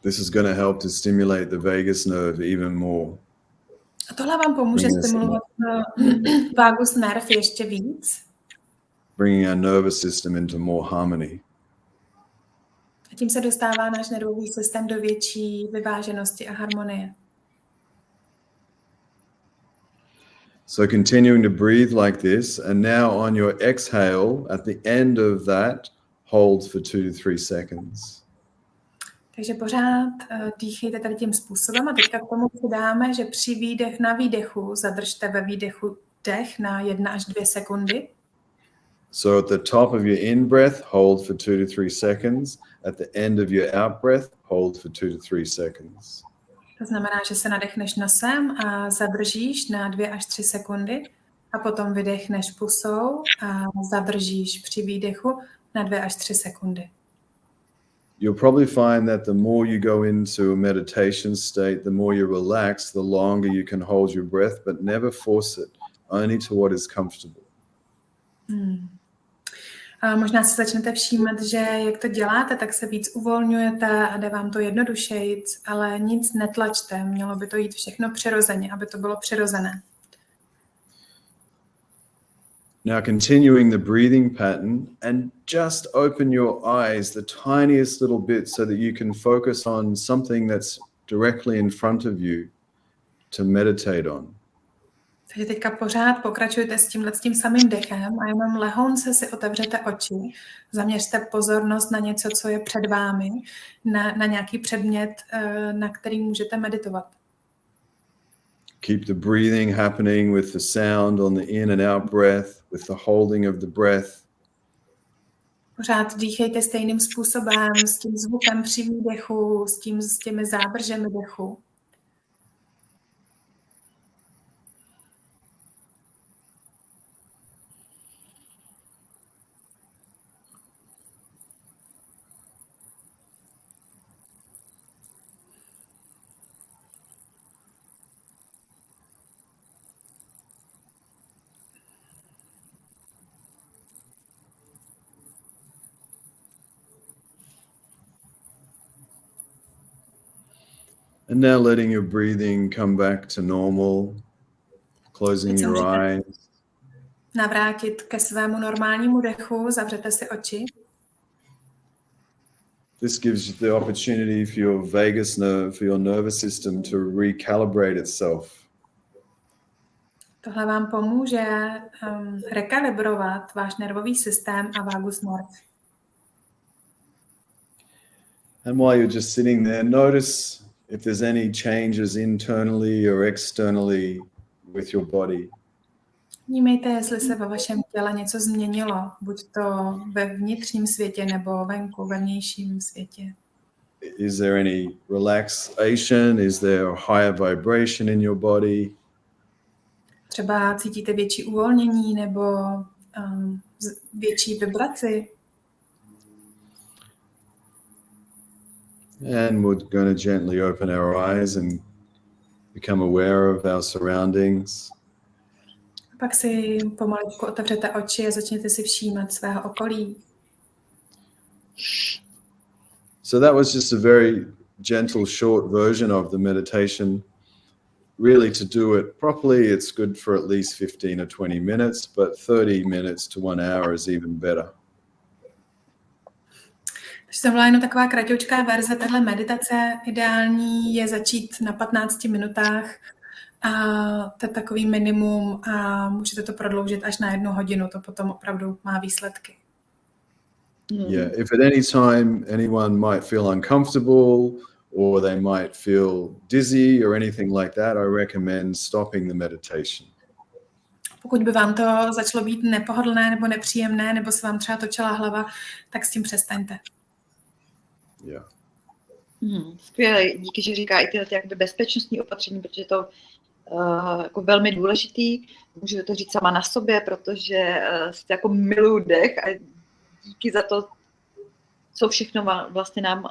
This is going to help to stimulate the vagus nerve even more. A tohle vám pomůže stimulovat vagus nerv ještě víc. Bringing our nervous system into more harmony. A tím se dostává náš nervový systém do větší vyváženosti a harmonie. So continuing to breathe like this, and now on your exhale, at the end of that, hold for 2 to 3 seconds. Takže pořád dýchejte tady tím způsobem a teďka k tomu přidáme, že na výdechu zadržte ve výdechu dech na 1 až 2 sekundy. So at the top of your in-breath, hold for 2 to 3 seconds. At the end of your out-breath, hold for 2 to 3 seconds. To znamená, že se nadechneš nosem a zadržíš na 2 až 3 sekundy a potom vydechneš pusou a zadržíš při výdechu na 2 až 3 sekundy. You'll probably find that the more you go into a meditation state, the more you relax, the longer you can hold your breath, but never force it, only to what is comfortable. A možná si začnete všímat, že jak to děláte, tak se víc uvolňujete a jde vám to jednodušejc, ale nic netlačte, mělo by to jít všechno přirozeně, aby to bylo přirozené. Now continuing the breathing pattern and just open your eyes the tiniest little bit so that you can focus on something that's directly in front of you to meditate on. Takže teďka pořád pokračujte s tím samým dechem a jenom lehonce si otevřete oči, zaměřte pozornost na něco, co je před vámi, na nějaký předmět, na který můžete meditovat. Keep the breathing happening with the sound on the in and out breath, with the holding of the breath. Pořád dýchejte stejným způsobem, s tím zvukem při výdechu, s těmi zádržemi dechu. And now letting your breathing come back to normal, closing your eyes. Navrátit ke svému normálnímu dechu, zavřete si oči. This gives you the opportunity for your vagus nerve, for your nervous system to recalibrate itself. Tohle vám pomůže rekalibrovat váš nervový systém a vagus nerv. And while you're just sitting there, notice if there's any changes internally or externally with your body. Vnímejte, jestli se ve vašem těle něco změnilo, buď to ve vnitřním světě nebo venku, ve vnějším světě. Is there any relaxation? Is there a higher vibration in your body? Třeba cítíte větší uvolnění nebo větší vibraci. And we're going to gently open our eyes and become aware of our surroundings. Pak si pomaličku otevřete oči a začněte si všímat svého okolí. So that was just a very gentle, short version of the meditation. Really, to do it properly, it's good for at least 15 or 20 minutes, but 30 minutes to 1 hour is even better. Takže to byla jenom taková kratoučká verze téhle meditace. Ideální je začít na 15 minutách. A to je takový minimum a můžete to prodloužit až na 1 hodinu. To potom opravdu má výsledky. Yeah, if at any time anyone might feel uncomfortable or they might feel dizzy or anything like that, I recommend stopping the meditation. Pokud by vám to začalo být nepohodlné nebo nepříjemné, nebo se vám třeba točila hlava, tak s tím přestaňte. Yeah. Skvěle, díky, že říká i tyhle jakoby bezpečnostní opatření, protože to jako velmi důležitý. Můžu to říct sama na sobě, protože jako miluju dech a díky za to, co všechno vlastně nám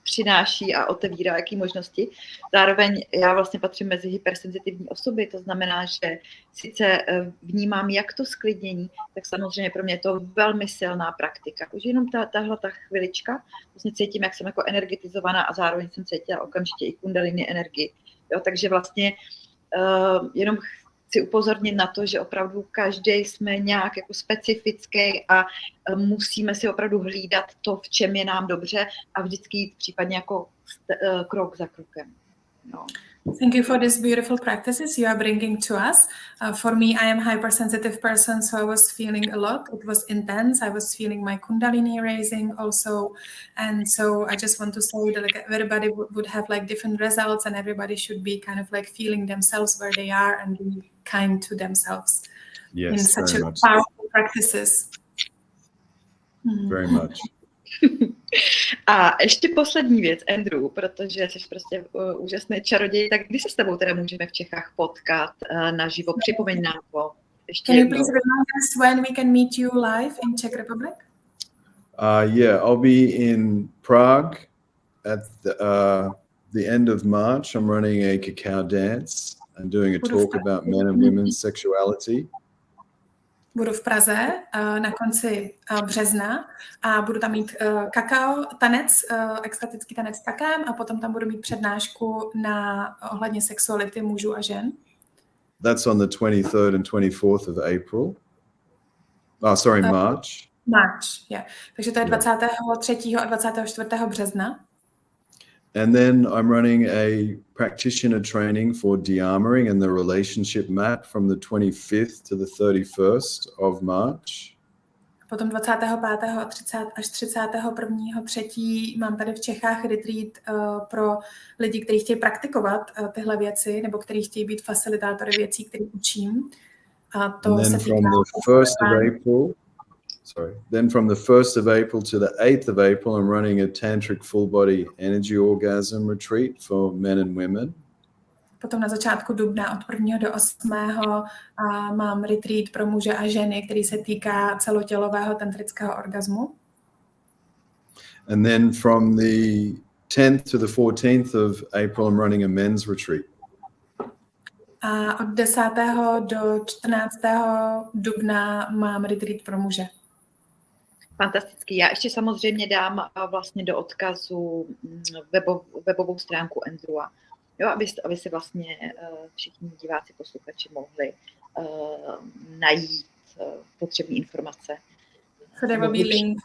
přináší a otevírá, jaký možnosti. Zároveň já vlastně patřím mezi hypersenzitivní osoby, to znamená, že sice vnímám, jak to sklidnění, tak samozřejmě pro mě je to velmi silná praktika. Už jenom tahle chvilička, vlastně cítím, jak jsem jako energetizovaná a zároveň jsem cítila okamžitě i kundalini energii. Jo, takže vlastně jenom chci upozornit na to, že opravdu každý jsme nějak jako specifický a musíme si opravdu hlídat to, v čem je nám dobře a vždycky jít případně jako krok za krokem. No. Thank you for these beautiful practices you are bringing to us. For me, I am a hypersensitive person, so I was feeling a lot. It was intense. I was feeling my kundalini raising also. And so I just want to say that like, everybody would have like different results and everybody should be kind of like feeling themselves where they are and be kind to themselves. Yes, in such much. powerful practices. Very much. A ještě poslední věc, Andrew, protože jsi prostě úžasný čaroděj, tak kdy se s tebou teda můžeme v Čechách potkat naživo? Připomeň nám to. Can you please remind us when we can meet you live in Czech Republic? Yeah, I'll be in Prague at the end of March. I'm running a cacao dance and doing a talk about men and women's sexuality. Budu v Praze na konci března a budu tam mít kakao, tanec, extatický tanec s kakem a potom tam budu mít přednášku ohledně sexuality mužů a žen. That's on the 23rd and 24th of April. Oh, sorry, March. March, yeah. Takže to je 23. a 24. března. And then I'm running a practitioner training for de-armoring and the relationship map from the 25th to the 31st of March. Potom 25. až 31. 3. mám tady v Čechách retreat pro lidi, kteří chtějí praktikovat tyhle věci, nebo kteří chtějí být facilitátory věcí, které učím. A to and se then týká... from the 1st of April to the 8th of April, I'm running a tantric full body energy orgasm retreat for men and women. Potom na začátku dubna od 1. do 8. mám retreat pro muže a ženy, který se týká celotělového tantrického orgasmu. And then from the 10th to the 14th of April, I'm running a men's retreat. A od 10. do 14. dubna mám retreat pro muže. Fantastický. Já ještě samozřejmě dám vlastně do odkazu webovou stránku Andrewa, jo, aby si vlastně všichni diváci, posluchači mohli najít potřebné informace. So there will be link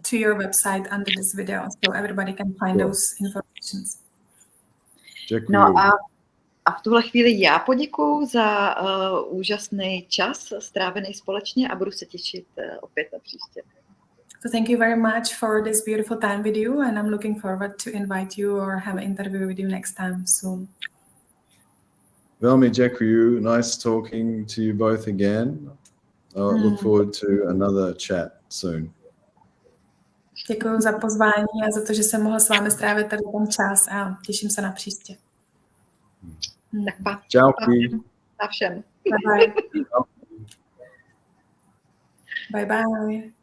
to your website under this video, so everybody can find those informations. Děkuji. No a v tuhle chvíli já poděkuju za úžasný čas strávený společně a budu se těšit opět na příště. So thank you very much for this beautiful time with you, and I'm looking forward to invite you or have an interview with you next time soon. Velmi děkuji. Nice talking to you both again. I look forward to another chat soon. Děkuji za pozvání a za to, že jsem mohla s vámi strávit tady ten čas a těším se na příště. Tak pa. Čau. Pa všem. Bye bye. Bye bye.